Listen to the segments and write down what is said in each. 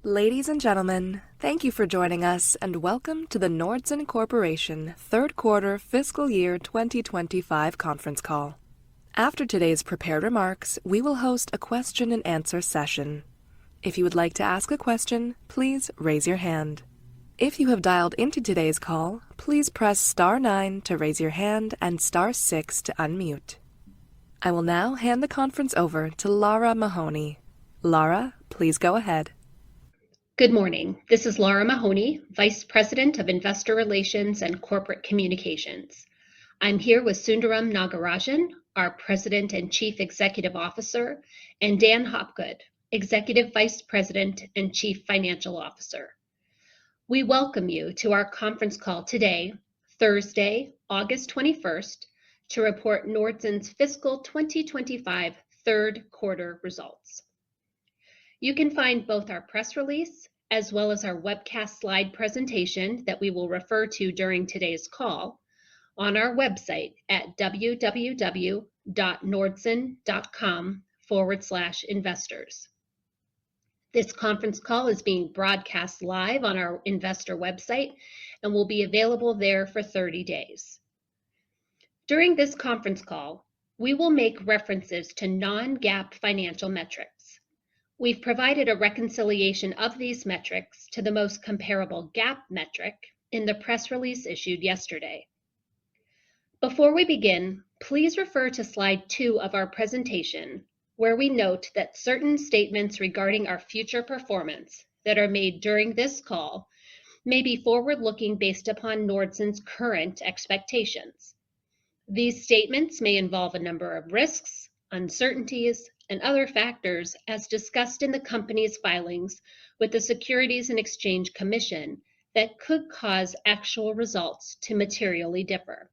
Ladies and gentlemen, thank you for joining us and welcome to the Nordson Corporation third quarter fiscal year 2025 conference call. After today's prepared remarks, we will host a question and answer session. If you would like to ask a question, please raise your hand. If you have dialed into today's call, please press star 9 to raise your hand and star 6 to unmute. I will now hand the conference over to Lara Mahoney. Lara, please go ahead. Good morning. This is Lara Mahoney, Vice President of Investor Relations and Corporate Communications. I'm here with Sundaram Nagarajan, our President and Chief Executive Officer, and Dan Hopgood, Executive Vice President and Chief Financial Officer. We welcome you to our conference call today, Thursday, August 21st, to report Nordson's fiscal 2025 third quarter results. You can find both our press release as well as our webcast slide presentation that we will refer to during today's call on our website at www.nordson.com/investors. This conference call is being broadcast live on our investor website and will be available there for 30 days. During this conference call, we will make references to non-GAAP financial metrics. We've provided a reconciliation of these metrics to the most comparable GAAP metric in the press release issued yesterday. Before we begin, please refer to slide 2 of our presentation, where we note that certain statements regarding our future performance that are made during this call may be forward-looking based upon Nordson's current expectations. These statements may involve a number of risks, uncertainties, and other factors as discussed in the company's filings with the Securities and Exchange Commission that could cause actual results to materially differ.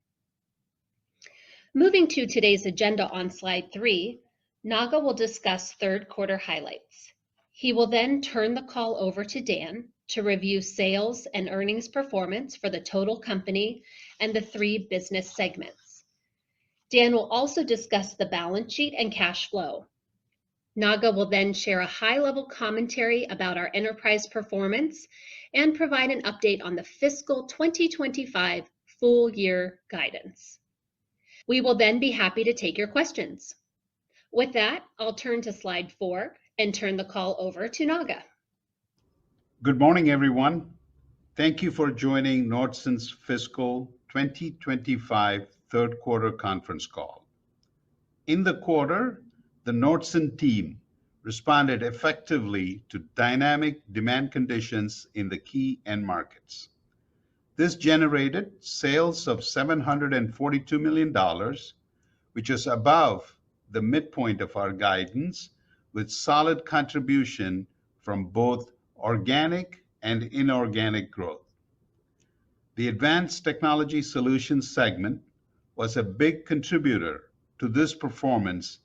Moving to today's agenda on slide 3, Naga will discuss third quarter highlights. He will then turn the call over to Dan to review sales and earnings performance for the total company and the 3 business segments. Dan will also discuss the balance sheet and cash flow. Naga will then share a high-level commentary about our enterprise performance and provide an update on the fiscal 2025 full-year guidance. We will then be happy to take your questions. With that, I'll turn to slide 4 and turn the call over to Naga. Good morning, everyone. Thank you for joining Nordson's fiscal 2025 third quarter conference call. In the quarter, the Nordson team responded effectively to dynamic demand conditions in the key end markets. This generated sales of $742 million, which is above the midpoint of our guidance, with solid contribution from both organic and inorganic growth. The Advanced Technology Solutions segment was a big contributor to this performance,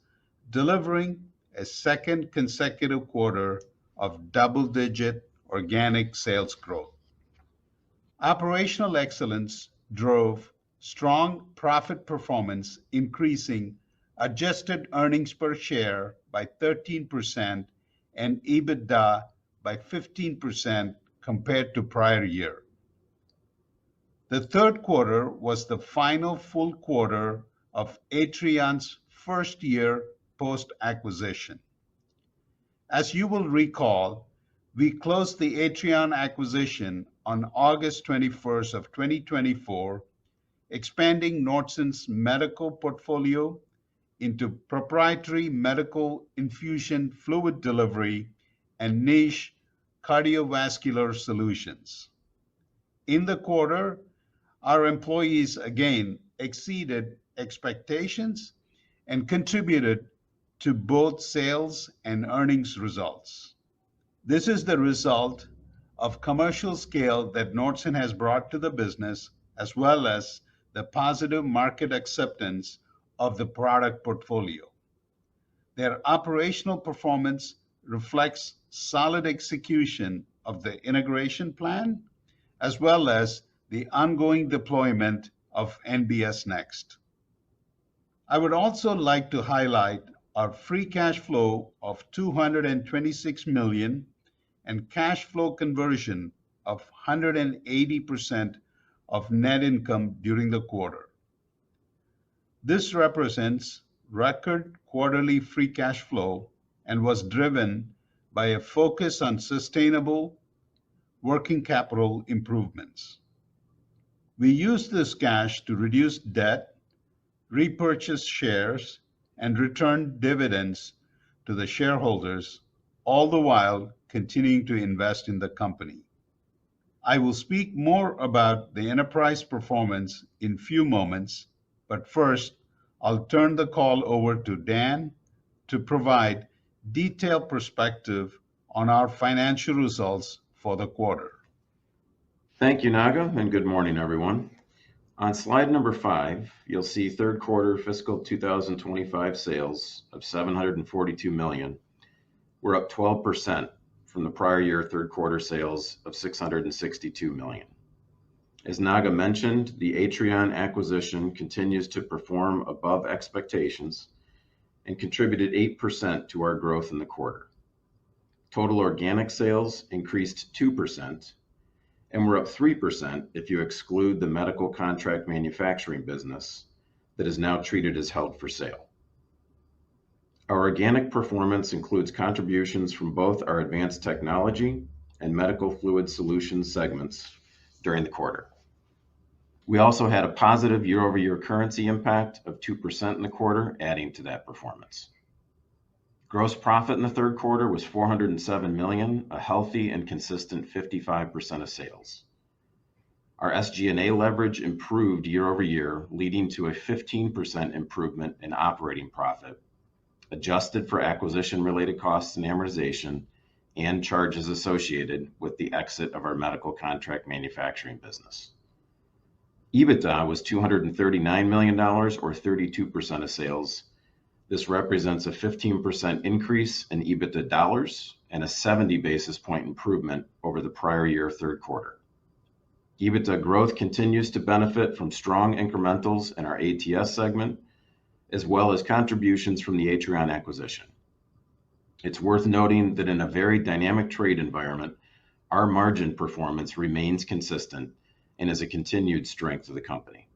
delivering a second consecutive quarter of double-digit organic sales growth. Operational excellence drove strong profit performance, increasing adjusted earnings per share by 13% and EBITDA by 15% compared to prior year. The third quarter was the final full quarter of Atrion's first year post-acquisition. As you will recall, we closed the Atrion acquisition on August 21st of 2024, expanding Nordson's medical portfolio into proprietary medical infusion fluid delivery and niche cardiovascular solutions. In the quarter, our employees again exceeded expectations and contributed to both sales and earnings results. This is the result of commercial scale that Nordson has brought to the business, as well as the positive market acceptance of the product portfolio. Their operational performance reflects solid execution of the integration plan, as well as the ongoing deployment of NBS Next. I would also like to highlight our free cash flow of $226 million and cash flow conversion of 180% of net income during the quarter. This represents record quarterly free cash flow and was driven by a focus on sustainable working capital improvements. We used this cash to reduce debt, repurchase shares, and return dividends to the shareholders, all the while continuing to invest in the company. I will speak more about the enterprise performance in few moments, but first, I'll turn the call over to Dan to provide detailed perspective on our financial results for the quarter. Thank you, Naga, and good morning, everyone. On slide number 5, you'll see third quarter fiscal 2025 sales of $742 million were up 12% from the prior year third quarter sales of $662 million. As Naga mentioned, the Atrion acquisition continues to perform above expectations and contributed 8% to our growth in the quarter. Total organic sales increased 2%, and we're up 3% if you exclude the medical contract manufacturing business that is now treated as held for sale. Our organic performance includes contributions from both our advanced technology and medical fluid solutions segments during the quarter. We also had a positive year-over-year currency impact of 2% in the quarter, adding to that performance. Gross profit in the third quarter was $407 million, a healthy and consistent 55% of sales. Our SG&A leverage improved year over year, leading to a 15% improvement in operating profit, adjusted for acquisition-related costs and amortization, and charges associated with the exit of our medical contract manufacturing business. EBITDA was $239 million, or 32% of sales. This represents a 15% increase in EBITDA dollars and a 70 basis point improvement over the prior year third quarter. EBITDA growth continues to benefit from strong incrementals in our ATS segment, as well as contributions from the Atrion acquisition. It's worth noting that in a very dynamic trade environment, our margin performance remains consistent and is a continued strength of the company.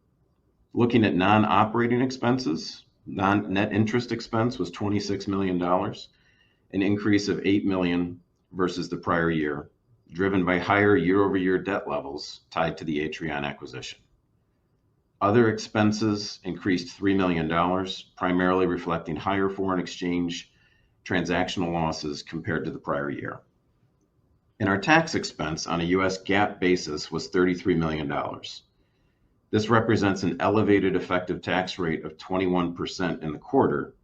Looking at non-operating expenses, net interest expense was $26 million, an increase of $8 million versus the prior year, driven by higher year-over-year debt levels tied to the Atrion acquisition. Other expenses increased $3 million, primarily reflecting higher foreign exchange transactional losses compared to the prior year. And our tax expense on a U.S. GAAP basis was $33 million. This represents an elevated effective tax rate of 21% in the quarter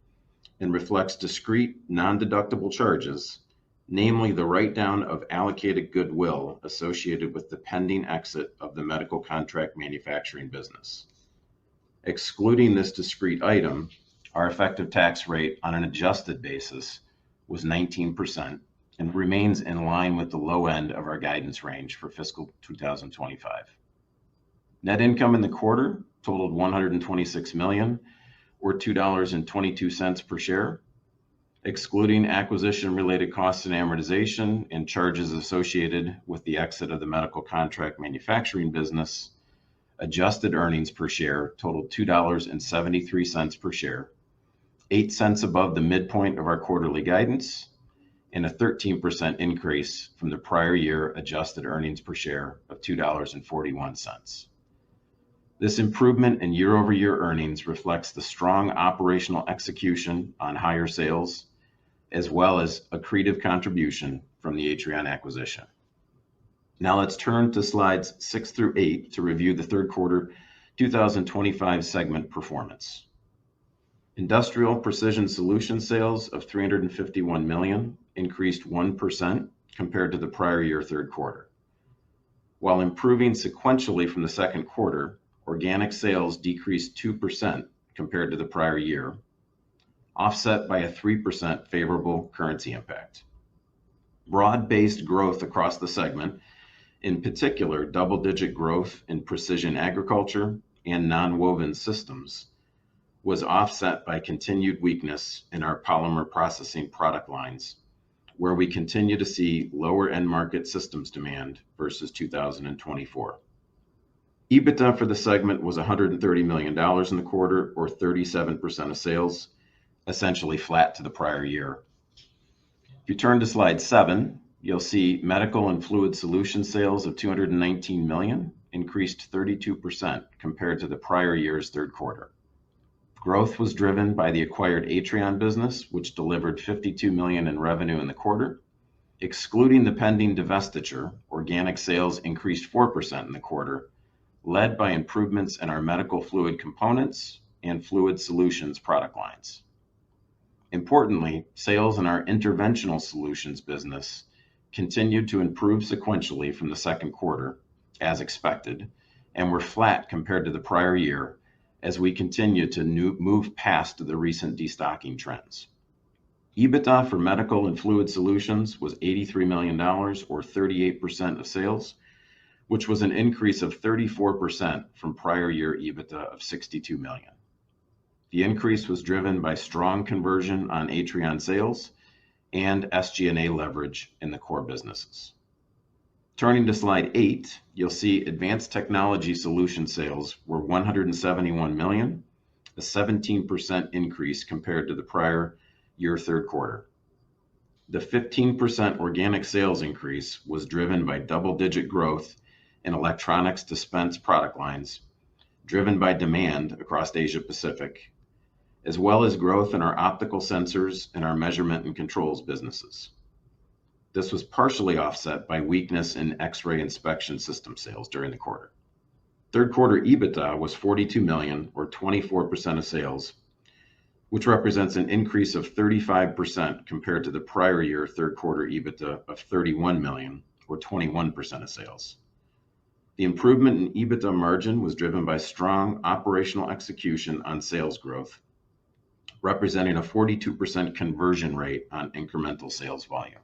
and reflects discrete non-deductible charges, namely the write-down of allocated goodwill associated with the pending exit of the medical contract manufacturing business. Excluding this discrete item, our effective tax rate on an adjusted basis was 19% and remains in line with the low end of our guidance range for fiscal 2025. Net income in the quarter totaled $126 million, or $2.22 per share. Excluding acquisition-related costs and amortization and charges associated with the exit of the medical contract manufacturing business, adjusted earnings per share totaled $2.73 per share, 8 cents above the midpoint of our quarterly guidance, and a 13% increase from the prior year adjusted earnings per share of $2.41. This improvement in year-over-year earnings reflects the strong operational execution on higher sales, as well as accretive contribution from the Atrion acquisition. Now let's turn to slides 6 through 8 to review the third quarter 2025 segment performance. Industrial Precision Solutions sales of $351 million increased 1% compared to the prior year third quarter. While improving sequentially from the second quarter, organic sales decreased 2% compared to the prior year, offset by a 3% favorable currency impact. Broad-based growth across the segment, in particular double-digit growth in precision agriculture and nonwoven systems, was offset by continued weakness in our polymer processing product lines, where we continue to see lower end market systems demand versus 2024. EBITDA for the segment was $130 million in the quarter, or 37% of sales, essentially flat to the prior year. If you turn to slide 7, you'll see medical and fluid solution sales of $219 million increased 32% compared to the prior year's third quarter. Growth was driven by the acquired Atrion business, which delivered $52 million in revenue in the quarter. Excluding the pending divestiture, organic sales increased 4% in the quarter, led by improvements in our medical fluid components and fluid solutions product lines. Importantly, sales in our interventional solutions business continued to improve sequentially from the second quarter, as expected, and were flat compared to the prior year as we continue to move past the recent destocking trends. EBITDA for medical and fluid solutions was $83 million, or 38% of sales, which was an increase of 34% from prior year EBITDA of $62 million. The increase was driven by strong conversion on Atrion sales and SG&A leverage in the core businesses. Turning to slide 8, you'll see advanced technology solution sales were $171 million, a 17% increase compared to the prior year third quarter. The 15% organic sales increase was driven by double-digit growth in electronics dispense product lines, driven by demand across Asia Pacific, as well as growth in our optical sensors and our measurement and controls businesses. This was partially offset by weakness in X-ray inspection system sales during the quarter. Third quarter EBITDA was $42 million, or 24% of sales, which represents an increase of 35% compared to the prior year third quarter EBITDA of $31 million, or 21% of sales. The improvement in EBITDA margin was driven by strong operational execution on sales growth, representing a 42% conversion rate on incremental sales volume.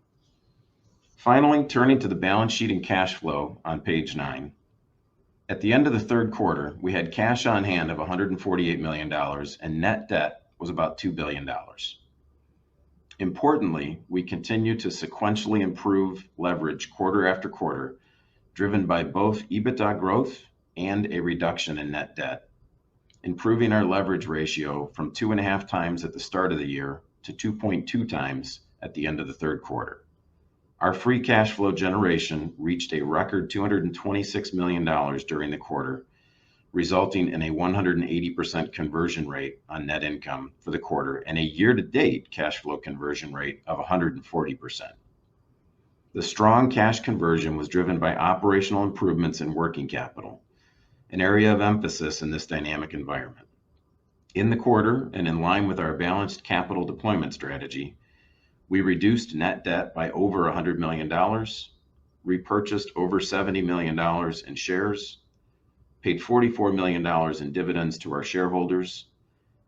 Finally, turning to the balance sheet and cash flow on page 9. At the end of the third quarter, we had cash on hand of $148 million and net debt was about $2 billion. Importantly, we continue to sequentially improve leverage quarter after quarter, driven by both EBITDA growth and a reduction in net debt, improving our leverage ratio from 2.5 times at the start of the year to 2.2 times at the end of the third quarter. Our free cash flow generation reached a record $226 million during the quarter, resulting in a 180% conversion rate on net income for the quarter and a year-to-date cash flow conversion rate of 140%. The strong cash conversion was driven by operational improvements in working capital, an area of emphasis in this dynamic environment. In the quarter, and in line with our balanced capital deployment strategy, we reduced net debt by over $100 million, repurchased over $70 million in shares, paid $44 million in dividends to our shareholders,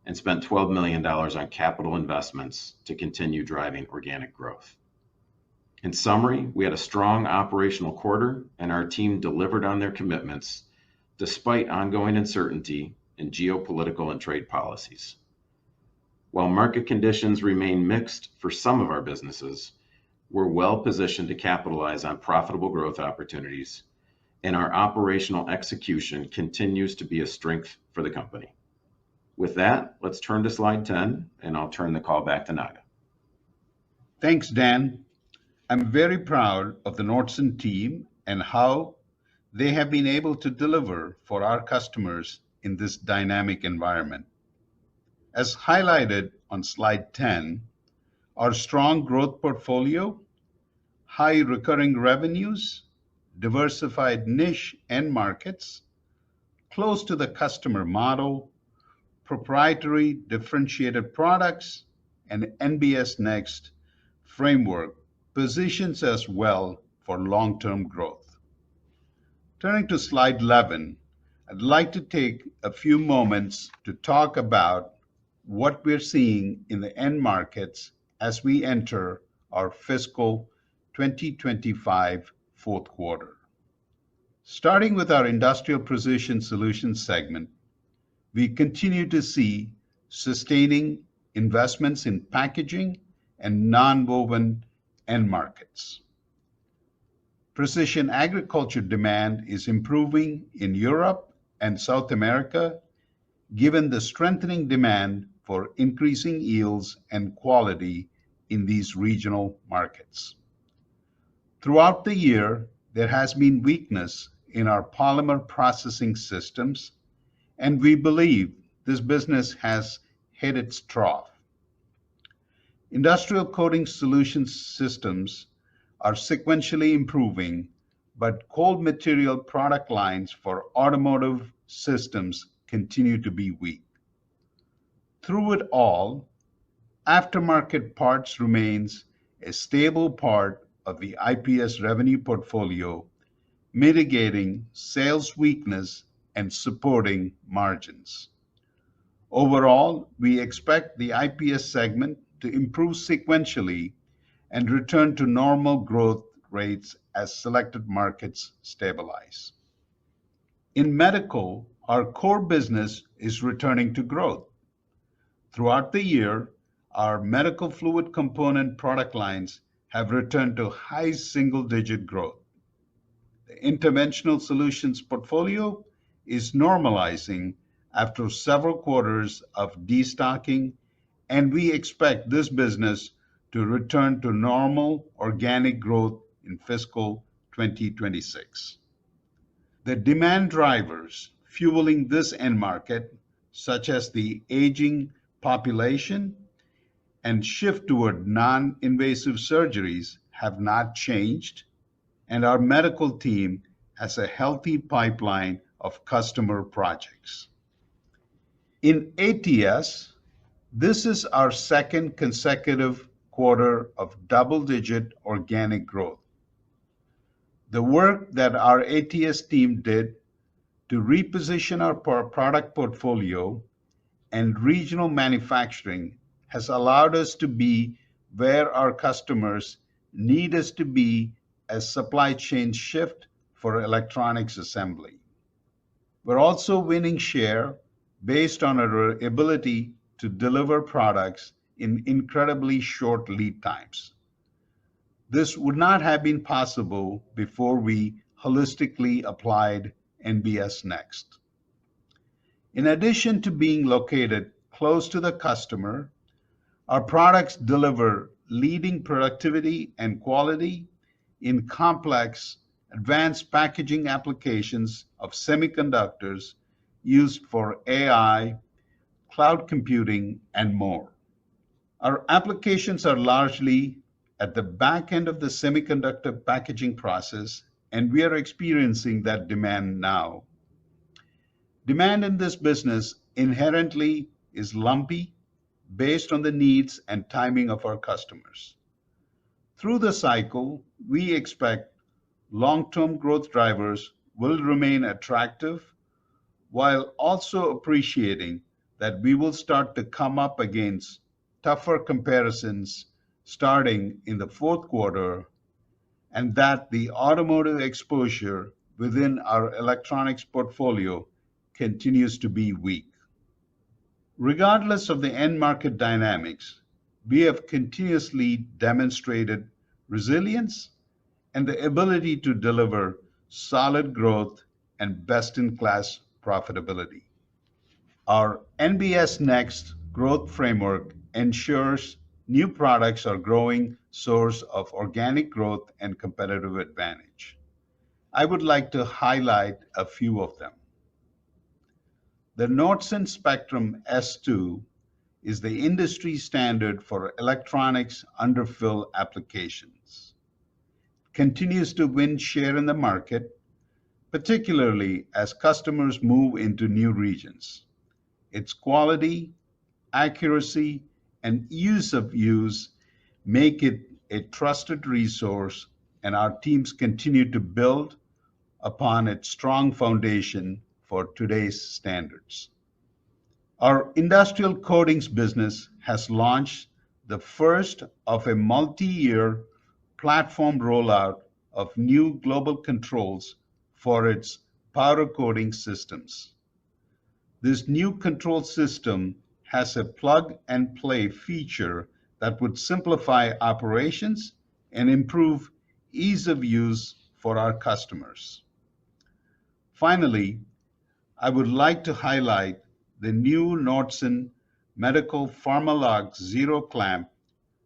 and spent $12 million on capital investments to continue driving organic growth. In summary, we had a strong operational quarter, and our team delivered on their commitments despite ongoing uncertainty in geopolitical and trade policies. While market conditions remain mixed for some of our businesses, we're well positioned to capitalize on profitable growth opportunities, and our operational execution continues to be a strength for the company. With that, let's turn to slide 10, and I'll turn the call back to Naga. Thanks, Dan. I'm very proud of the Nordson team and how they have been able to deliver for our customers in this dynamic environment. As highlighted on slide 10, our strong growth portfolio, high recurring revenues, diversified niche end markets, close to the customer model, proprietary differentiated products, and NBS Next framework positions us well for long-term growth. Turning to slide 11, I'd like to take a few moments to talk about what we're seeing in the end markets as we enter our fiscal 2025 fourth quarter. Starting with our Industrial Precision Solutions segment, we continue to see sustaining investments in packaging and nonwoven end markets. Precision agriculture demand is improving in Europe and South America, given the strengthening demand for increasing yields and quality in these regional markets. Throughout the year, there has been weakness in our polymer processing systems, and we believe this business has hit its trough. Industrial coating solutions systems are sequentially improving, but cold material product lines for automotive systems continue to be weak. Through it all, aftermarket parts remains a stable part of the IPS revenue portfolio, mitigating sales weakness and supporting margins. Overall, we expect the IPS segment to improve sequentially and return to normal growth rates as selected markets stabilize. In medical, our core business is returning to growth. Throughout the year, our medical fluid component product lines have returned to high single-digit growth. The interventional solutions portfolio is normalizing after several quarters of destocking, and we expect this business to return to normal organic growth in fiscal 2026. The demand drivers fueling this end market, such as the aging population and shift toward non-invasive surgeries, have not changed, and our medical team has a healthy pipeline of customer projects. In ATS, this is our second consecutive quarter of double-digit organic growth. The work that our ATS team did to reposition our product portfolio and regional manufacturing has allowed us to be where our customers need us to be as supply chains shift for electronics assembly. We're also winning share based on our ability to deliver products in incredibly short lead times. This would not have been possible before we holistically applied NBS Next. In addition to being located close to the customer, our products deliver leading productivity and quality in complex, advanced packaging applications of semiconductors used for AI, cloud computing, and more. Our applications are largely at the back end of the semiconductor packaging process, and we are experiencing that demand now. Demand in this business inherently is lumpy based on the needs and timing of our customers. Through the cycle, we expect long-term growth drivers will remain attractive, while also appreciating that we will start to come up against tougher comparisons starting in the fourth quarter, and that the automotive exposure within our electronics portfolio continues to be weak. Regardless of the end market dynamics, we have continuously demonstrated resilience and the ability to deliver solid growth and best-in-class profitability. Our NBS Next growth framework ensures new products are a growing source of organic growth and competitive advantage. I would like to highlight a few of them. The Nordson Spectrum S2 is the industry standard for electronics underfill applications. It continues to win share in the market, particularly as customers move into new regions. Its quality, accuracy, and ease of use make it a trusted resource, and our teams continue to build upon its strong foundation for today's standards. Our industrial coatings business has launched the first of a multi-year platform rollout of new global controls for its powder coating systems. This new control system has a plug-and-play feature that would simplify operations and improve ease of use for our customers. Finally, I would like to highlight the new Nordson Medical Pharmalog Zero clamp,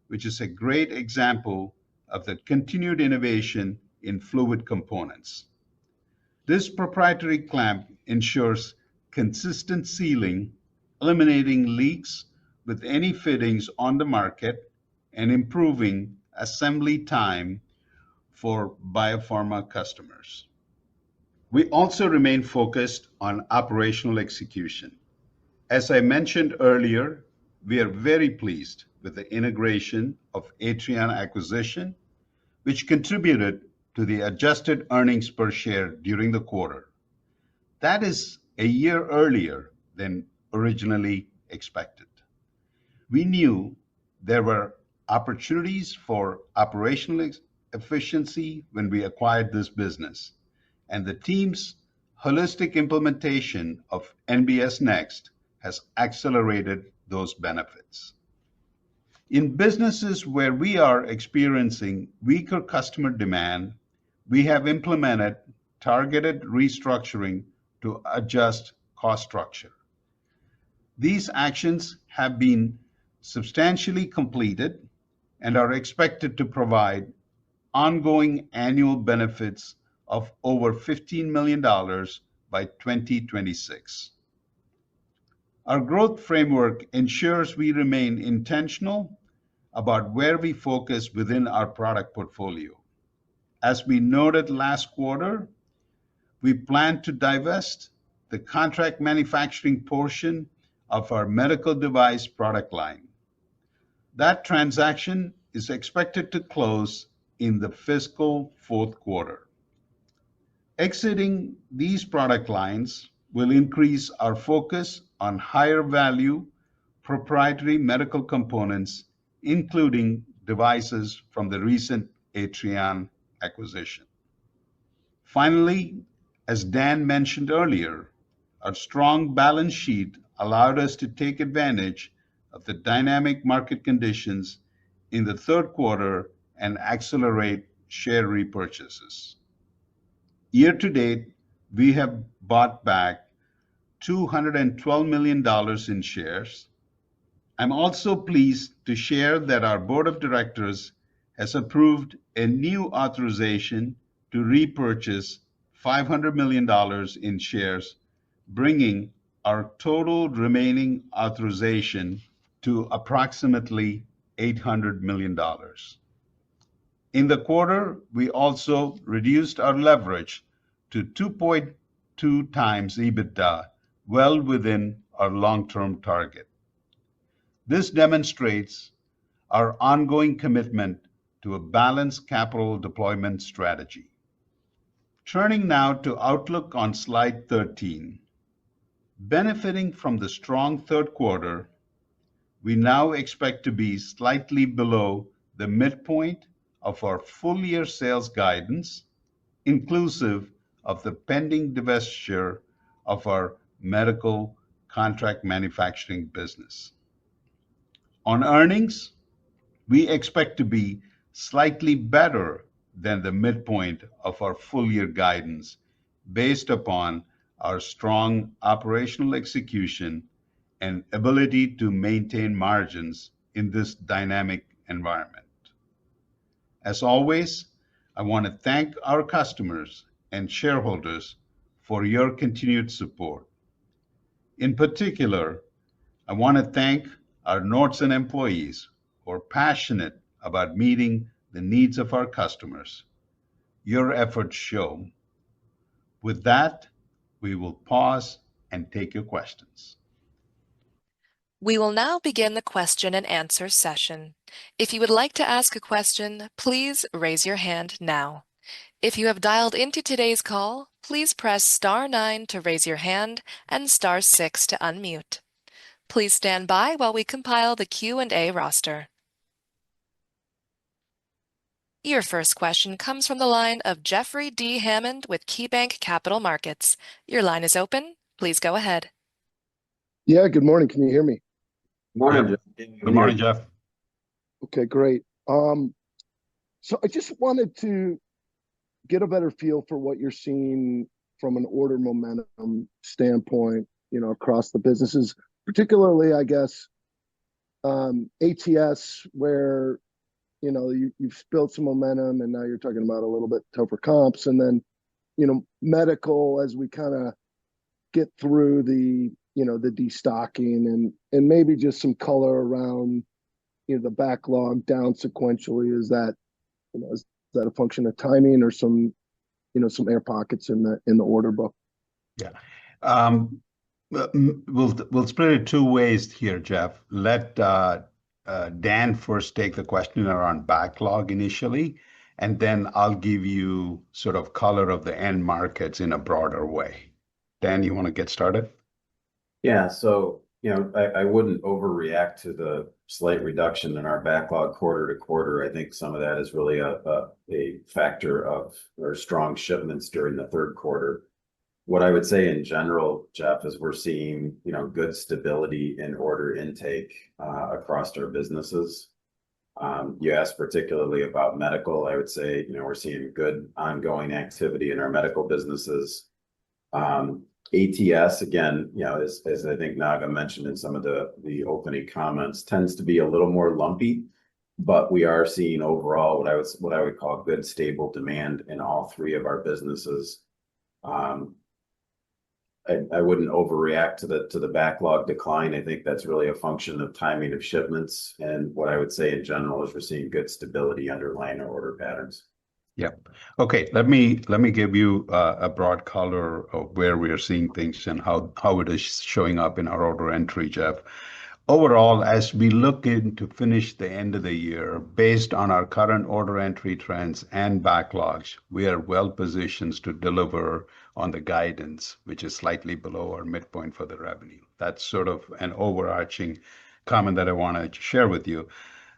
which is a great example of the continued innovation in fluid components. This proprietary clamp ensures consistent sealing, eliminating leaks with any fittings on the market, and improving assembly time for biopharma customers. We also remain focused on operational execution. As I mentioned earlier, we are very pleased with the integration of Atrion acquisition, which contributed to the adjusted earnings per share during the quarter. That is a year earlier than originally expected. We knew there were opportunities for operational efficiency when we acquired this business, and the team's holistic implementation of NBS Next has accelerated those benefits. In businesses where we are experiencing weaker customer demand, we have implemented targeted restructuring to adjust cost structure. These actions have been substantially completed and are expected to provide ongoing annual benefits of over $15 million by 2026. Our growth framework ensures we remain intentional about where we focus within our product portfolio. As we noted last quarter, we plan to divest the contract manufacturing portion of our medical device product line. That transaction is expected to close in the fiscal fourth quarter. Exiting these product lines will increase our focus on higher value proprietary medical components, including devices from the recent Atrion acquisition. Finally, as Dan mentioned earlier, our strong balance sheet allowed us to take advantage of the dynamic market conditions in the third quarter and accelerate share repurchases. Year to date, we have bought back $212 million in shares. I'm also pleased to share that our board of directors has approved a new authorization to repurchase $500 million in shares, bringing our total remaining authorization to approximately $800 million. In the quarter, we also reduced our leverage to 2.2 times EBITDA, well within our long-term target. This demonstrates our ongoing commitment to a balanced capital deployment strategy. Turning now to outlook on slide 13. Benefiting from the strong third quarter, we now expect to be slightly below the midpoint of our full-year sales guidance, inclusive of the pending divestiture of our medical contract manufacturing business. On earnings, we expect to be slightly better than the midpoint of our full-year guidance based upon our strong operational execution and ability to maintain margins in this dynamic environment. As always, I want to thank our customers and shareholders for your continued support. In particular, I want to thank our Nordson employees who are passionate about meeting the needs of our customers. Your efforts show. With that, we will pause and take your questions. We will now begin the question and answer session. If you would like to ask a question, please raise your hand now. If you have dialed into today's call, please press star 9 to raise your hand and star 6 to unmute. Please stand by while we compile the Q&A roster. Your first question comes from the line of Jeffrey D. Hammond with KeyBanc Capital Markets. Your line is open. Please go ahead. Yeah, good morning. Can you hear me? Morning, Jeff. Good morning, Jeff. Okay, great. So I just wanted to get a better feel for what you're seeing from an order momentum standpoint, across the businesses, particularly, I guess, ATS, where you've built some momentum, and now you're talking about a little bit tougher comps, and then medical, as we kind of get through the destocking, and maybe just some color around the backlog down sequentially. Is that a function of timing, or some air pockets in the order book? Yeah. We'll split it two ways here, Jeff. Let Dan first take the question around backlog initially, and then I'll give you sort of color of the end markets in a broader way. Dan, you want to get started? Yeah, so I wouldn't overreact to the slight reduction in our backlog quarter to quarter. I think some of that is really a factor of our strong shipments during the third quarter. What I would say in general, Jeff, is we're seeing good stability in order intake across our businesses. You asked particularly about medical. I would say we're seeing good ongoing activity in our medical businesses. ATS, again, as I think Naga mentioned in some of the opening comments, tends to be a little more lumpy, but we are seeing overall what I would call good stable demand in all three of our businesses. I wouldn't overreact to the backlog decline. I think that's really a function of timing of shipments, and what I would say in general is we're seeing good stability underlying our order patterns. Yep. Okay, let me give you a broad color of where we are seeing things and how it is showing up in our order entry, Jeff. Overall, as we look in to finish the end of the year, based on our current order entry trends and backlogs, we are well positioned to deliver on the guidance, which is slightly below our midpoint for the revenue. That's sort of an overarching comment that I want to share with you.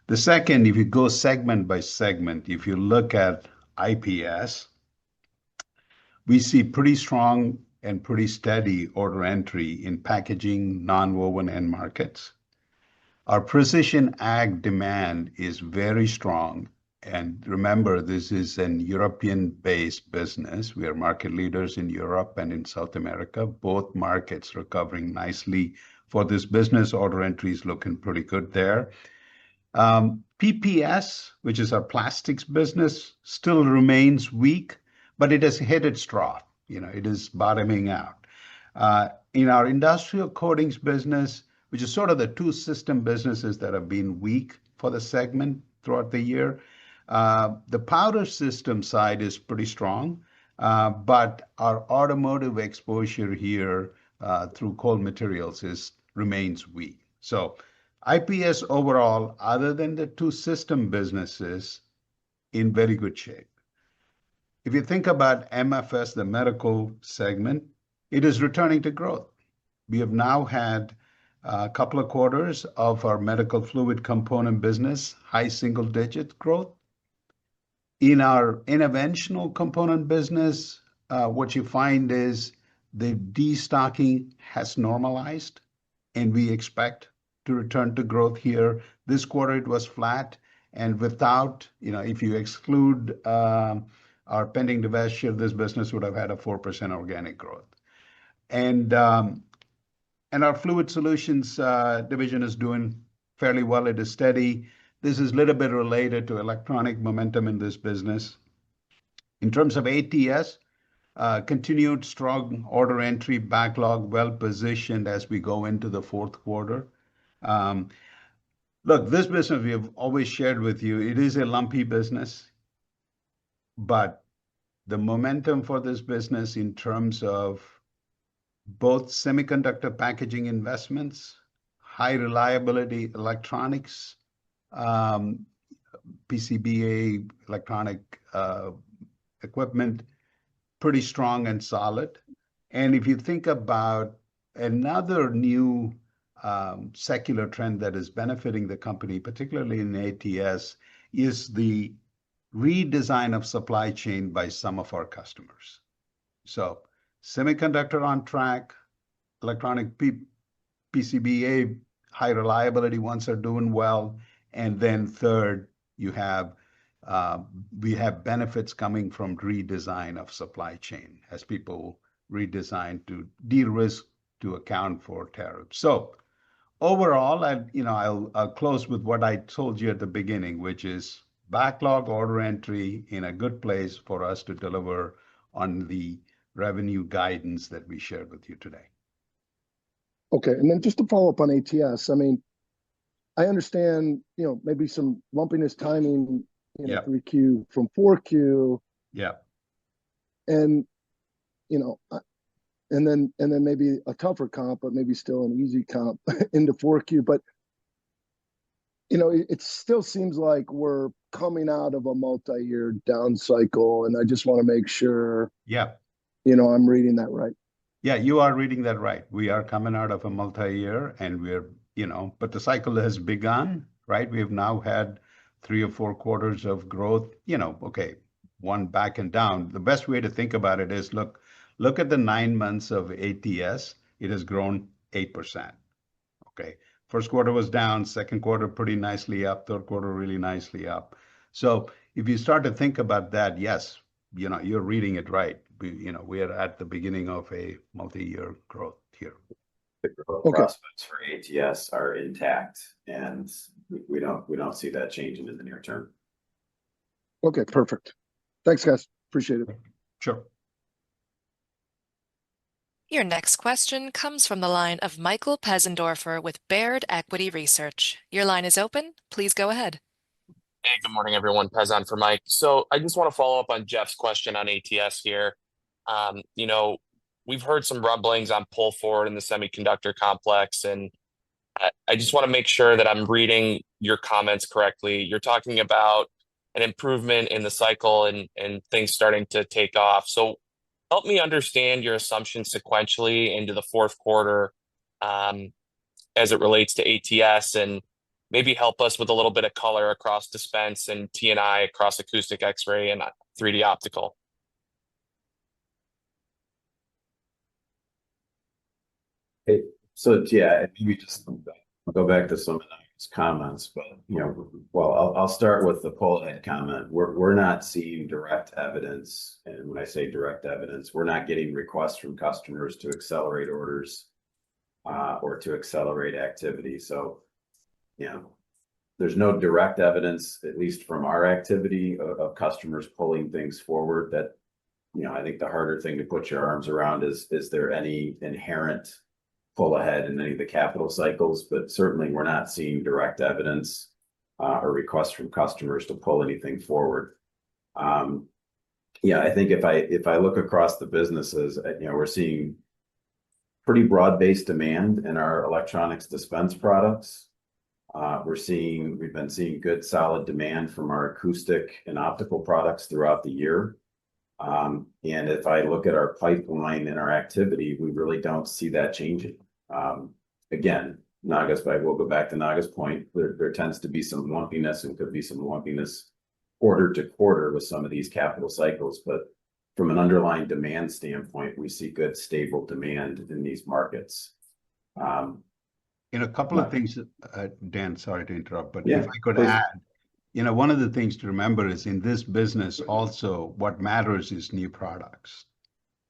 The second, if you go segment by segment, if you look at IPS, we see pretty strong and pretty steady order entry in packaging, non-woven end markets. Our precision ag demand is very strong. And remember, this is an European-based business. We are market leaders in Europe and in South America, both markets recovering nicely for this business. Order entry is looking pretty good there. PPS, which is our plastics business, still remains weak, but it has hit its trough. It is bottoming out. In our industrial coatings business, which is sort of the two system businesses that have been weak for the segment throughout the year, the powder system side is pretty strong, but our automotive exposure here through cold materials remains weak. So IPS overall, other than the two system businesses, in very good shape. If you think about MFS, the medical segment, it is returning to growth. We have now had a couple of quarters of our medical fluid component business, high single-digit growth. In our interventional component business, what you find is the destocking has normalized, and we expect to return to growth here. This quarter, it was flat, and without, if you exclude our pending divestiture, this business would have had a 4% organic growth. And our Fluid Solutions division is doing fairly well. It is steady. This is a little bit related to electronic momentum in this business. In terms of ATS, continued strong order entry backlog, well positioned as we go into the fourth quarter. Look, this business we have always shared with you, it is a lumpy business, but the momentum for this business in terms of both semiconductor packaging investments, high reliability electronics, PCBA electronic equipment, pretty strong and solid. And if you think about another new secular trend that is benefiting the company, particularly in ATS, is the redesign of supply chain by some of our customers. So semiconductor on track, electronic PCBA, high reliability ones are doing well. And then third, you have we have benefits coming from redesign of supply chain as people redesign to de-risk to account for tariffs. So overall, I'll close with what I told you at the beginning, which is backlog order entry in a good place for us to deliver on the revenue guidance that we shared with you today. Okay, and then just to follow up on ATS, I mean, I understand, maybe some lumpiness timing, Yeah. 3Q from 4Q, Yeah. and and then maybe a tougher comp, but maybe still an easy comp into 4Q. But it still seems like we're coming out of a multi-year down cycle, and I just want to make sure, Yeah. I'm reading that right. Yeah, you are reading that right. We are coming out of a multi-year and but the cycle has begun, right? We've now had 3 or 4 quarters of growth, okay, one back and down. The best way to think about it is look at the 9 months of ATS. It has grown 8%. Okay. First quarter was down, second quarter pretty nicely up, third quarter really nicely up. So if you start to think about that, yes, you're reading it right. We are at the beginning of a multi-year growth here. The growth prospects for ATS are intact, and we don't see that changing in the near term. Okay, perfect. Thanks, guys. Appreciate it. Sure. Your next question comes from the line of Michael Pesendorfer with Baird Equity Research. Your line is open. Please go ahead. Hey, good morning, everyone. Pezan for Mike. So I just want to follow up on Jeff's question on ATS here. We've heard some rumblings on pull forward in the semiconductor complex, and I just want to make sure that I'm reading your comments correctly. You're talking about an improvement in the cycle and things starting to take off. So help me understand your assumptions sequentially into the fourth quarter as it relates to ATS, and maybe help us with a little bit of color across dispense and T&I across acoustic X-ray and 3D optical. Hey, so yeah, maybe just go back to some of those comments, but I'll start with the pull ahead comment. We're not seeing direct evidence, and when I say direct evidence, we're not getting requests from customers to accelerate orders or to accelerate activity. So there's no direct evidence, at least from our activity, of customers pulling things forward. That I think the harder thing to put your arms around is there any inherent pull ahead in any of the capital cycles? But certainly we're not seeing direct evidence or requests from customers to pull anything forward. I think if I look across the businesses, we're seeing pretty broad-based demand in our electronics dispense products. We've been seeing good solid demand from our acoustic and optical products throughout the year. And if I look at our pipeline and our activity, we really don't see that changing. Again, we'll go back to Naga's point. There tends to be some lumpiness and could be some lumpiness quarter to quarter with some of these capital cycles. But from an underlying demand standpoint, we see good, stable demand in these markets. In a couple of things, Dan, sorry to interrupt, but Yeah, if I could please. add, one of the things to remember is in this business also, what matters is new products.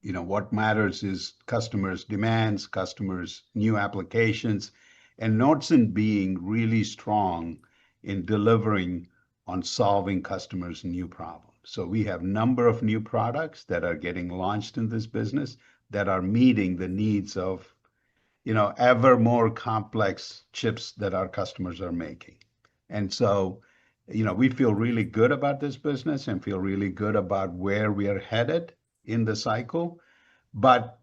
What matters is customers' demands, customers' new applications, and Nordson being really strong in delivering on solving customers' new problems. So we have a number of new products that are getting launched in this business that are meeting the needs of ever more complex chips that our customers are making. And so, we feel really good about this business and feel really good about where we are headed in the cycle. But,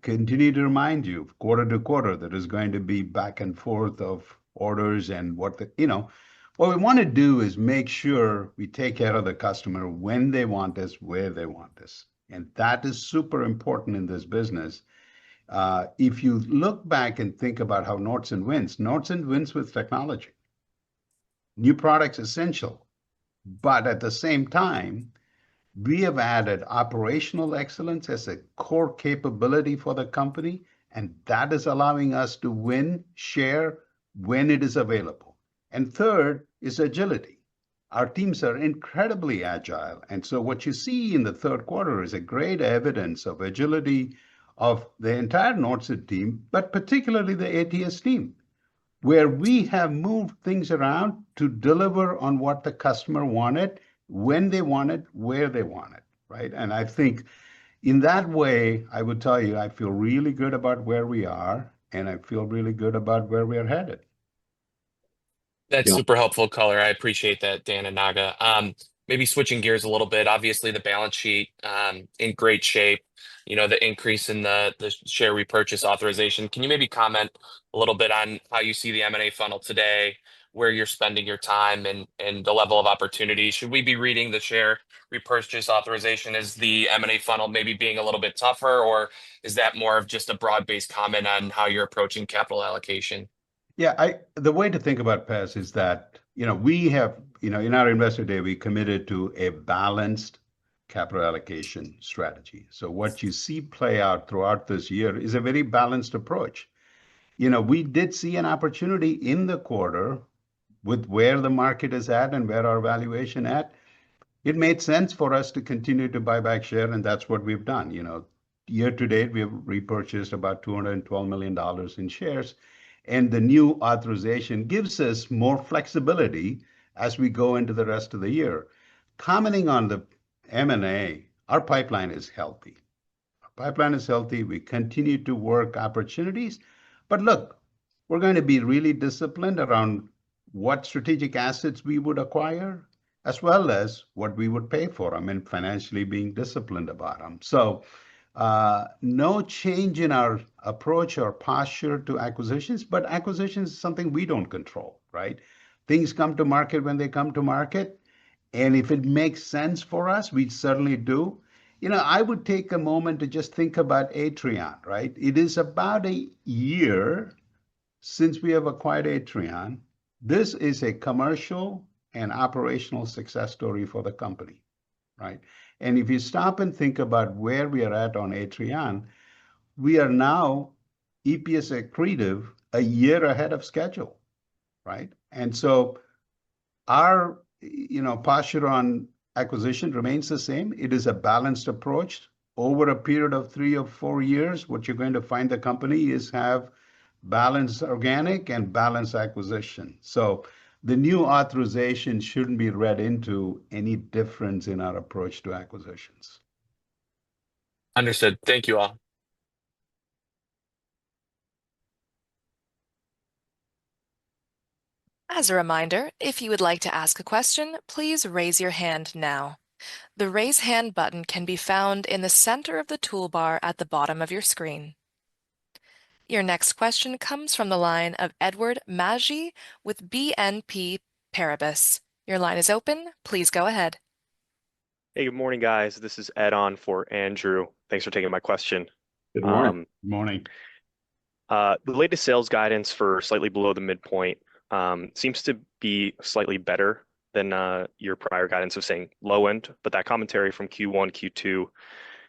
continue to remind you, quarter to quarter, there is going to be back and forth of orders and what we want to do is make sure we take care of the customer when they want us, where they want us. And that is super important in this business. If you look back and think about how Nordson wins with technology. New products essential, but at the same time, we have added operational excellence as a core capability for the company, and that is allowing us to win share when it is available. And third is agility. our teams are incredibly agile. And so what you see in the third quarter is a great evidence of agility of the entire Nordson team, but particularly the ATS team, where we have moved things around to deliver on what the customer wanted, when they wanted, where they wanted, right? And I think in that way, I would tell you, I feel really good about where we are, and I feel really good about where we are headed. That's Yeah. super helpful color. I appreciate that, Dan and Naga. Maybe switching gears a little bit. Obviously, the balance sheet in great shape. You know, the increase in the share repurchase authorization. Can you maybe comment a little bit on how you see the M&A funnel today, where you're spending your time, and the level of opportunity? Should we be reading the share repurchase authorization as the M&A funnel maybe being a little bit tougher, or is that more of just a broad-based comment on how you're approaching capital allocation? Yeah, the way to think about PES is that, we have, in our investor day, we committed to a balanced capital allocation strategy. So what you see play out throughout this year is a very balanced approach. We did see an opportunity in the quarter with where the market is at and where our valuation at. It made sense for us to continue to buy back share, and that's what we've done. Year to date, we have repurchased about $212 million in shares, and the new authorization gives us more flexibility as we go into the rest of the year. Commenting on the M&A, our pipeline is healthy. Our pipeline is healthy. We continue to work opportunities. But look, we're going to be really disciplined around what strategic assets we would acquire, as well as what we would pay for them, and financially being disciplined about them. So no change in our approach or posture to acquisitions, but acquisitions is something we don't control, right? Things come to market when they come to market. And if it makes sense for us, we certainly do. I would take a moment to just think about Atrion, right? It is about a year since we have acquired Atrion. This is a commercial and operational success story for the company, right? And if you stop and think about where we are at on Atrion, we are now EPS accretive a year ahead of schedule, right? And so our posture on acquisition remains the same. It is a balanced approach. Over a period of 3 or 4 years, what you're going to find the company is have balanced organic and balanced acquisition. So the new authorization shouldn't be read into any difference in our approach to acquisitions. Understood. Thank you all. As a reminder, if you would like to ask a question, please raise your hand now. The raise hand button can be found in the center of the toolbar at the bottom of your screen. Your next question comes from the line of Edward Magi with BNP Paribas. Your line is open. Please go ahead. Hey, good morning, guys. This is Ed on for Andrew. Thanks for taking my question. Good morning. Good morning. The latest sales guidance for slightly below the midpoint seems to be slightly better than your prior guidance of saying low end, but that commentary from Q1, Q2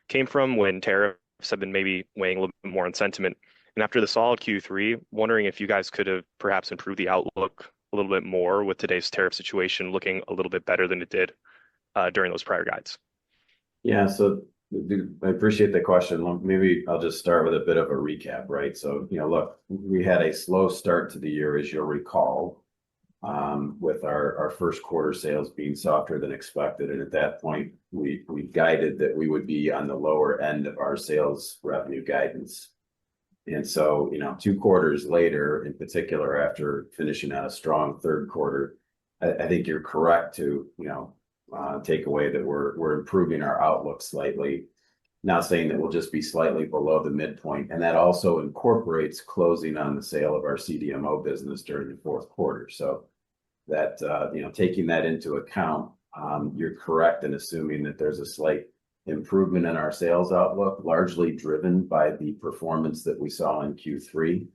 came from when tariffs have been maybe weighing a little bit more on sentiment. And after the solid Q3, wondering if you guys could have perhaps improved the outlook a little bit more with today's tariff situation looking a little bit better than it did during those prior guides. Yeah, so I appreciate the question. Maybe I'll just start with a bit of a recap, right? So, look, we had a slow start to the year, as you'll recall, with our first quarter sales being softer than expected. And at that point, we guided that we would be on the lower end of our sales revenue guidance. And so, 2 quarters later, in particular, after finishing out a strong third quarter, I think you're correct to, take away that we're improving our outlook slightly. Not saying that we'll just be slightly below the midpoint, and that also incorporates closing on the sale of our CDMO business during the fourth quarter. So that, taking that into account, you're correct in assuming that there's a slight improvement in our sales outlook, largely driven by the performance that we saw in Q3.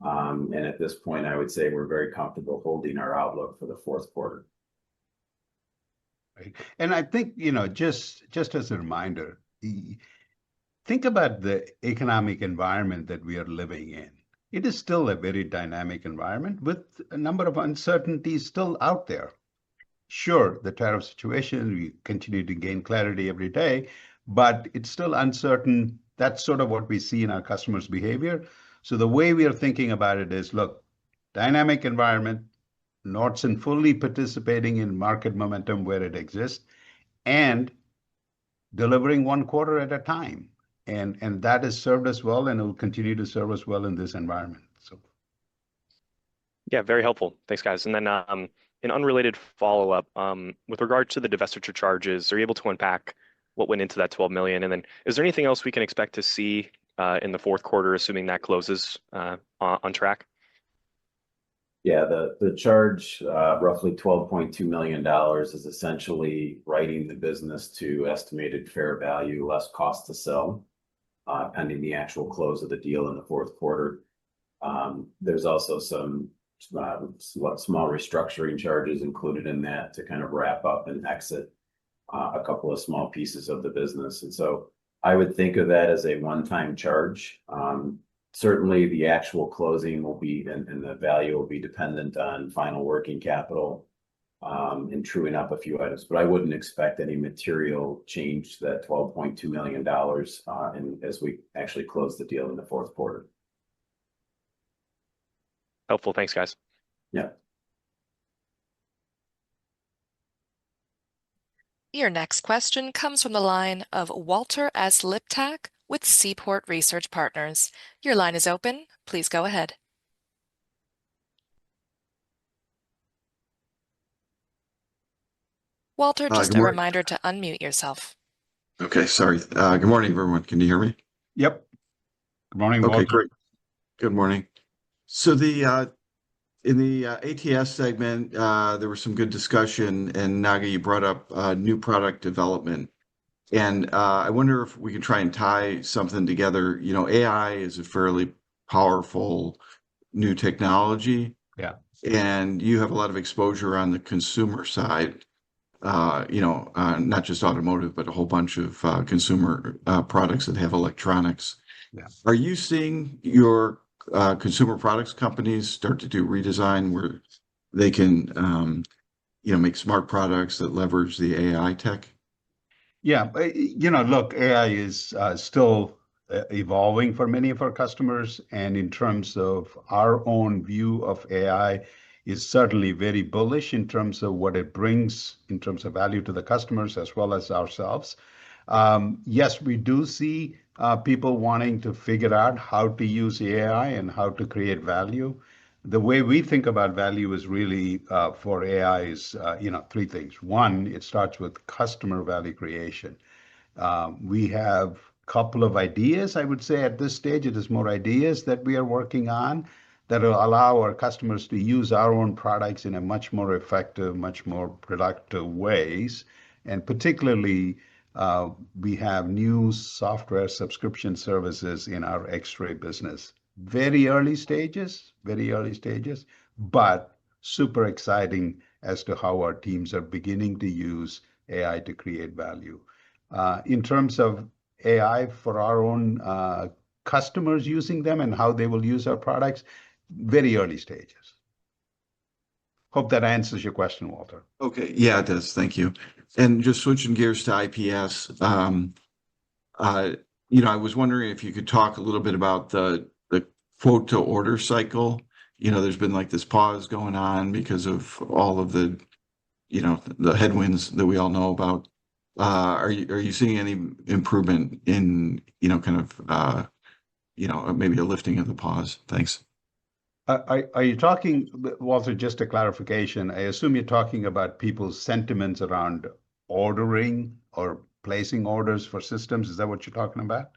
And at this point, I would say we're very comfortable holding our outlook for the fourth quarter. Right. And I think, just as a reminder, think about the economic environment that we are living in. It is still a very dynamic environment with a number of uncertainties still out there. Sure, the tariff situation, we continue to gain clarity every day, but it's still uncertain. That's sort of what we see in our customers' behavior. So the way we are thinking about it is, look, dynamic environment, Nordson fully participating in market momentum where it exists, and delivering one quarter at a time. And that has served us well, and it will continue to serve us well in this environment. So Yeah, very helpful. Thanks, guys. And then an unrelated follow-up, with regard to the divestiture charges, are you able to unpack what went into that 12 million? And then is there anything else we can expect to see in the fourth quarter, assuming that closes on track? Yeah, the charge, roughly $12.2 million, is essentially writing the business to estimated fair value less cost to sell, pending the actual close of the deal in the fourth quarter. There's also some small restructuring charges included in that to kind of wrap up and exit a couple of small pieces of the business. And so I would think of that as a one-time charge. Certainly the actual closing will be, and the value will be dependent on final working capital and truing up a few items, but I wouldn't expect any material change to that $12.2 million as we actually close the deal in the fourth quarter. Helpful. Thanks, guys. Yeah. Your next question comes from the line of Walter S. Liptak with Seaport Research Partners. Your line is open. Please go ahead. Walter, just a reminder to unmute yourself. Okay, sorry. Good morning, everyone. Can you hear me? Yep. Good morning, Walter. Okay, great. Good morning. So in the ATS segment, there was some good discussion, and Naga, you brought up new product development. And I wonder if we can try and tie something together. You know, AI is a fairly powerful new technology. Yeah. And you have a lot of exposure on the consumer side, not just automotive, but a whole bunch of consumer products that have electronics. Yeah. Are you seeing your consumer products companies start to do redesign where they can, make smart products that leverage the AI tech? Yeah, look, AI is still evolving for many of our customers, and in terms of our own view of AI, is certainly very bullish in terms of what it brings in terms of value to the customers as well as ourselves. Yes, we do see people wanting to figure out how to use AI and how to create value. The way we think about value is really for AI is, three things. One, it starts with customer value creation. We have a couple of ideas, I would say at this stage, it is more ideas that we are working on that will allow our customers to use our own products in a much more effective, much more productive ways. And particularly, we have new software subscription services in our X-ray business. Very early stages, but super exciting as to how our teams are beginning to use AI to create value. In terms of AI for our own customers using them and how they will use our products, very early stages. Hope that answers your question, Walter. Okay, yeah, it does. Thank you. And just switching gears to IPS, I was wondering if you could talk a little bit about the quote to order cycle. There's been like this pause going on because of all of the headwinds that we all know about. Are you seeing any improvement in, maybe a lifting of the pause? Thanks. Are you talking, Walter, just a clarification, I assume you're talking about people's sentiments around ordering or placing orders for systems. Is that what you're talking about?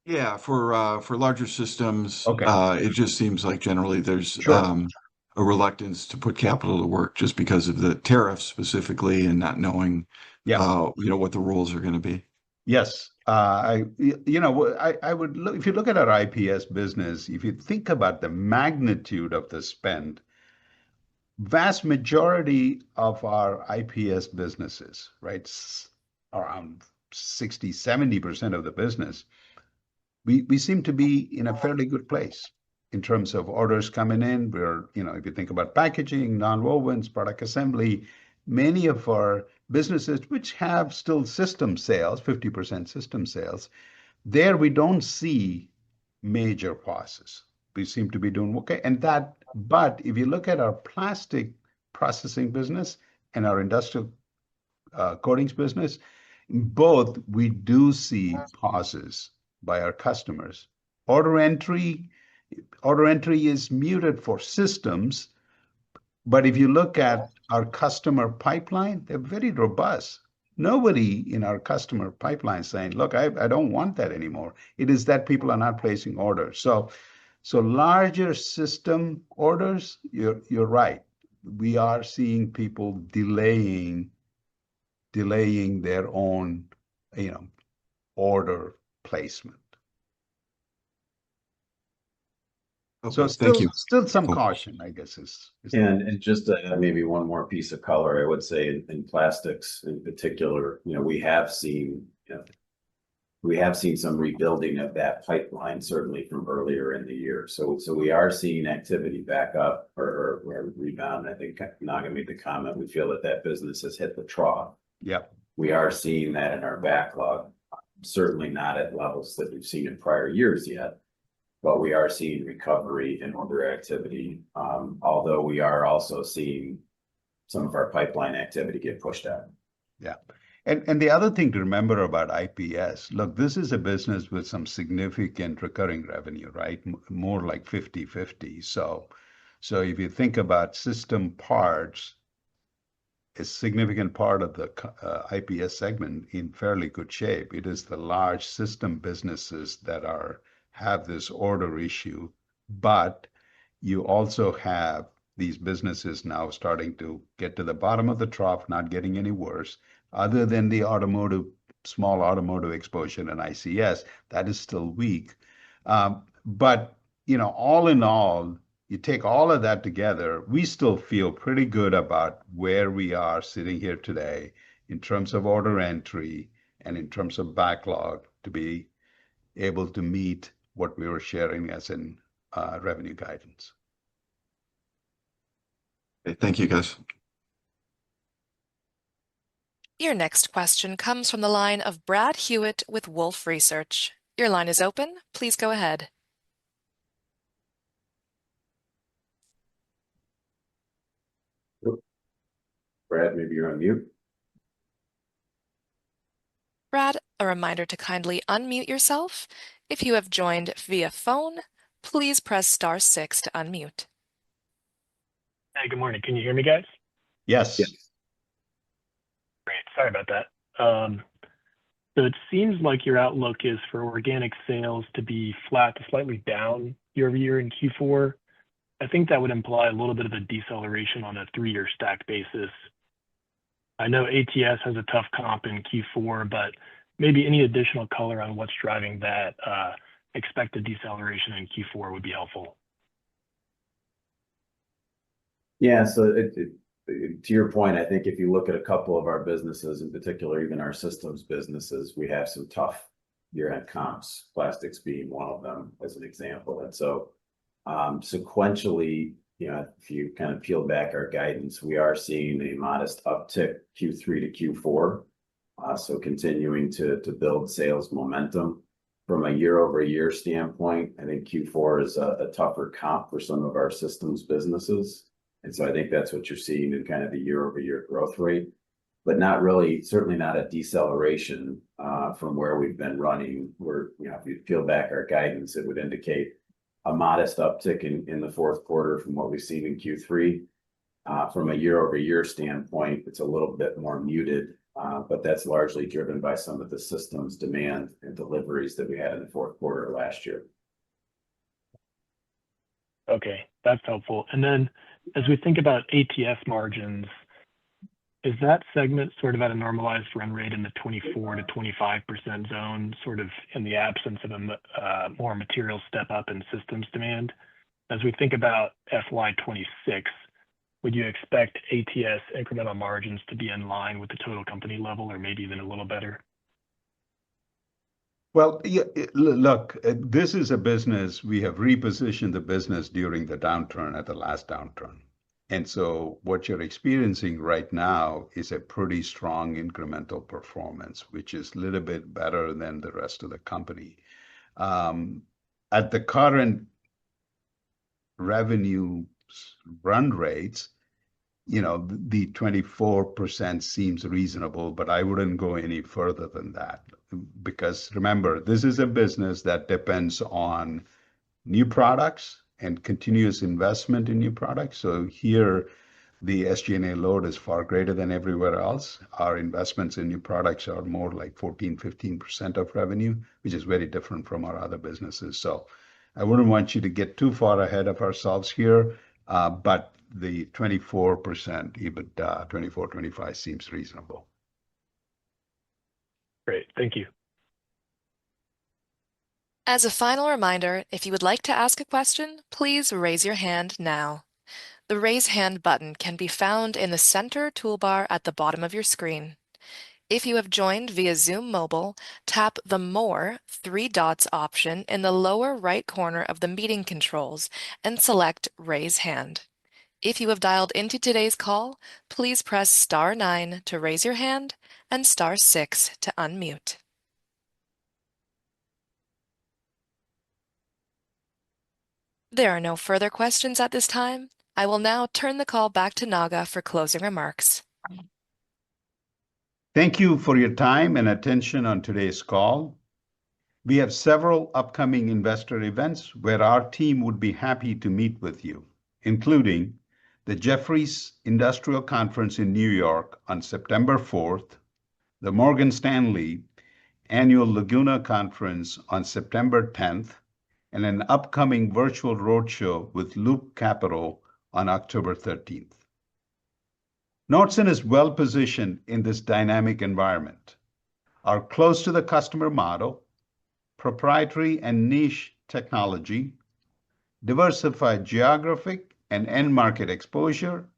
Yeah, for larger systems, Okay. It just seems like generally there's Sure. a reluctance to put capital to work just because of the tariffs specifically and not knowing, what the rules are going to be. Yes. I would look, if you look at our IPS business, if you think about the magnitude of the spend, vast majority of our IPS businesses, right, around 60-70% of the business, we seem to be in a fairly good place in terms of orders coming in. We're, if you think about packaging, nonwovens, product assembly, many of our businesses, which have still system sales, 50% system sales, there we don't see major pauses. We seem to be doing okay. But if you look at our plastic processing business and our industrial coatings business, both we do see pauses by our customers. Order entry is muted for systems, but if you look at our customer pipeline, they're very robust. Nobody in our customer pipeline is saying, look, I don't want that anymore. It is that people are not placing orders. So larger system orders, you're right. We are seeing people delaying their own, order placement. Okay, So thank you. still some Cool. caution, I guess is And just maybe one more piece of color, I would say in plastics in particular, we have seen some rebuilding of that pipeline, certainly from earlier in the year. So we are seeing activity back up or rebound. I think Naga made the comment, we feel that business has hit the trough. Yep. We are seeing that in our backlog, certainly not at levels that we've seen in prior years yet, but we are seeing recovery in order activity. Although we are also seeing some of our pipeline activity get pushed out. Yeah. And the other thing to remember about IPS, look, this is a business with some significant recurring revenue, right? More like 50-50. So if you think about system parts, a significant part of the IPS segment in fairly good shape. It is the large system businesses that have this order issue, but you also have these businesses now starting to get to the bottom of the trough, not getting any worse, other than the small automotive exposure and ICS, that is still weak. But, all in all, you take all of that together, we still feel pretty good about where we are sitting here today in terms of order entry and in terms of backlog to be able to meet what we were sharing as in revenue guidance. Okay, thank you, guys. Your next question comes from the line of Brad Hewitt with Wolfe Research. Your line is open. Please go ahead. Brad, maybe you're on mute. Brad, a reminder to kindly unmute yourself. If you have joined via phone, please press *6 to unmute. Hey, good morning. Can you hear me, guys? Yes. Great. Sorry about that. So it seems like your outlook is for organic sales to be flat to slightly down year over year in Q4. I think that would imply a little bit of a deceleration on a 3-year stack basis. I know ATS has a tough comp in Q4, but maybe any additional color on what's driving that expected deceleration in Q4 would be helpful. Yeah, so to your point, I think if you look at a couple of our businesses, in particular, even our systems businesses, we have some tough year-end comps, plastics being one of them as an example. And so sequentially, if you kind of peel back our guidance, we are seeing a modest uptick Q3 to Q4. So continuing to build sales momentum. From a year-over-year standpoint, I think Q4 is a tougher comp for some of our systems businesses. And so I think that's what you're seeing in kind of the year-over-year growth rate, but not really, certainly not a deceleration from where we've been running. If you peel back our guidance, it would indicate a modest uptick in the fourth quarter from what we've seen in Q3. From a year-over-year standpoint, it's a little bit more muted, but that's largely driven by some of the systems demand and deliveries that we had in the fourth quarter last year. Okay, that's helpful. And then as we think about ATS margins, is that segment sort of at a normalized run rate in the 24 to 25% zone, sort of in the absence of a more material step up in systems demand? As we think about FY26, would you expect ATS incremental margins to be in line with the total company level or maybe even a little better? Well, yeah, look, this is a business, we have repositioned the business during the downturn at the last downturn. And so what you're experiencing right now is a pretty strong incremental performance, which is a little bit better than the rest of the company. At the current revenue run rates, the 24% seems reasonable, but I wouldn't go any further than that. Because remember, this is a business that depends on new products and continuous investment in new products. So here, the SG&A load is far greater than everywhere else. Our investments in new products are more like 14, 15% of revenue, which is very different from our other businesses. So I wouldn't want you to get too far ahead of ourselves here, but the 24% EBITDA, 24, 25 seems reasonable. Great. Thank you. As a final reminder, if you would like to ask a question, please raise your hand now. The Raise Hand button can be found in the center toolbar at the bottom of your screen. If you have joined via Zoom Mobile, tap the More 3 dots option in the lower right corner of the meeting controls and select Raise Hand. If you have dialed into today's call, please press *9 to raise your hand and *6 to unmute. There are no further questions at this time. I will now turn the call back to Naga for closing remarks. Thank you for your time and attention on today's call. We have several upcoming investor events where our team would be happy to meet with you, including the Jefferies Industrial Conference in New York on September 4th, the Morgan Stanley Annual Laguna Conference on September 10th, and an upcoming virtual roadshow with Loop Capital on October 13th. Nordson is well positioned in this dynamic environment. Our close to the customer model, proprietary and niche technology, diversified geographic and end market exposure,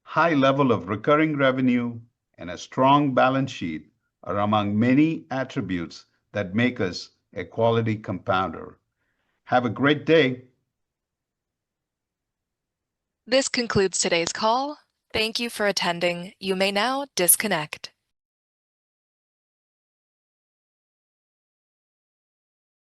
high level of recurring revenue, and a strong balance sheet are among many attributes that make us a quality compounder. Have a great day. This concludes today's call. Thank you for attending. You may now disconnect.